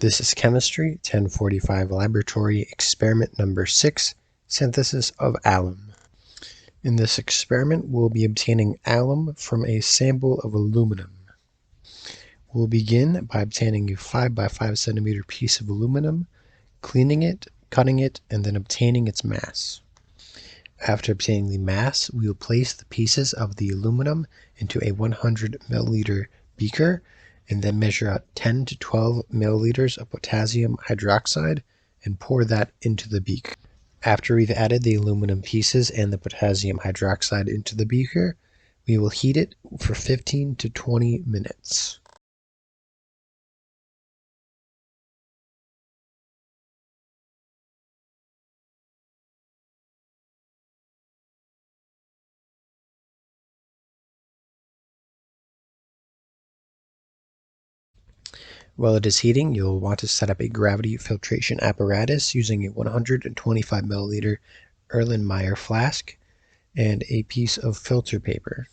This is Chemistry 1045 Laboratory Experiment number 6, Synthesis of Alum. In this experiment, we'll be obtaining alum from a sample of aluminum. We'll begin by obtaining a 5 by 5 centimeter piece of aluminum, cleaning it, cutting it, and then obtaining its mass. After obtaining the mass, we will place the pieces of the aluminum into a 100 milliliter beaker and then measure out 10 to 12 milliliters of potassium hydroxide and pour that into the beaker. After we've added the aluminum pieces and the potassium hydroxide into the beaker, we will heat it for 15 to 20 minutes. While it is heating, you'll want to set up a gravity filtration apparatus using a 125 milliliter Erlenmeyer flask and a piece of filter paper.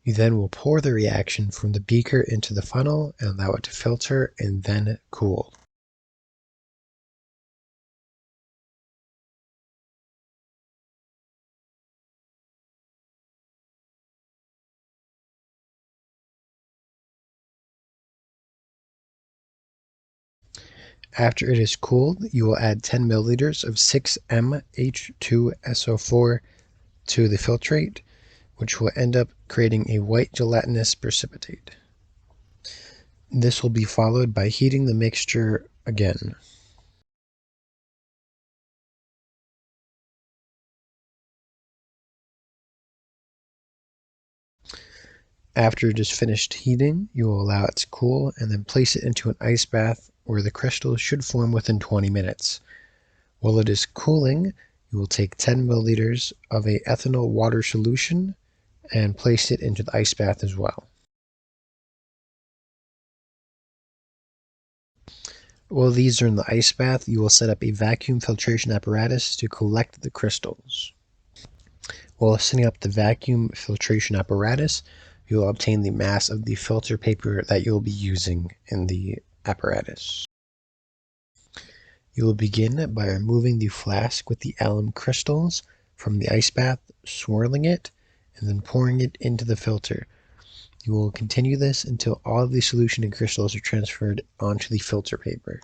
You then will pour the reaction from the beaker into the funnel and allow it to filter and then cool. After it is cooled, you will add 10 milliliters of 6MH2SO4 to the filtrate, which will end up creating a white gelatinous precipitate. This will be followed by heating the mixture again. After it is finished heating, you will allow it to cool and then place it into an ice bath where the crystals should form within 20 minutes. While it is cooling, you will take 10 milliliters of a ethanol water solution and place it into the ice bath as well. While these are in the ice bath, you will set up a vacuum filtration apparatus to collect the crystals. While setting up the vacuum filtration apparatus, you will obtain the mass of the filter paper that you will be using in the apparatus. You will begin by removing the flask with the alum crystals from the ice bath, swirling it, and then pouring it into the filter. You will continue this until all of the solution and crystals are transferred onto the filter paper.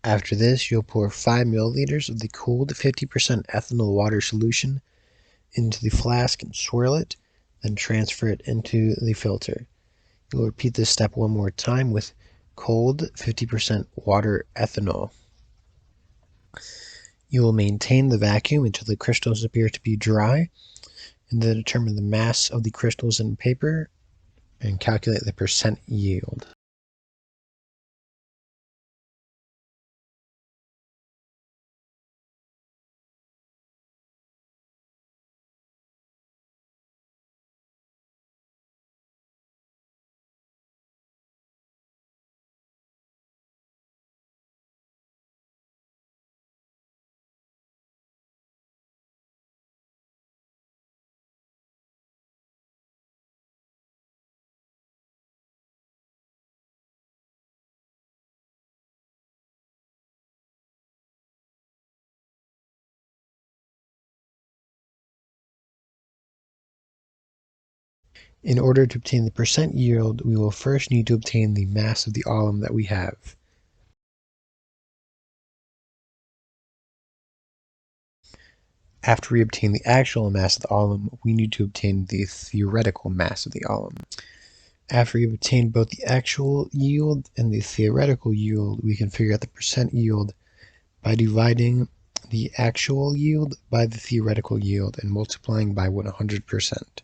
After this, you'll pour 5 milliliters of the cooled 50% ethanol water solution into the flask and swirl it, then transfer it into the filter. You'll repeat this step one more time with cold 50% water ethanol. You will maintain the vacuum until the crystals appear to be dry, and then determine the mass of the crystals in paper and calculate the percent yield. In order to obtain the percent yield, we will first need to obtain the mass of the alum that we have. After we obtain the actual mass of the alum, we need to obtain the theoretical mass of the alum. After we've obtained both the actual yield and the theoretical yield, we can figure out the percent yield by dividing the actual yield by the theoretical yield and multiplying by 100%.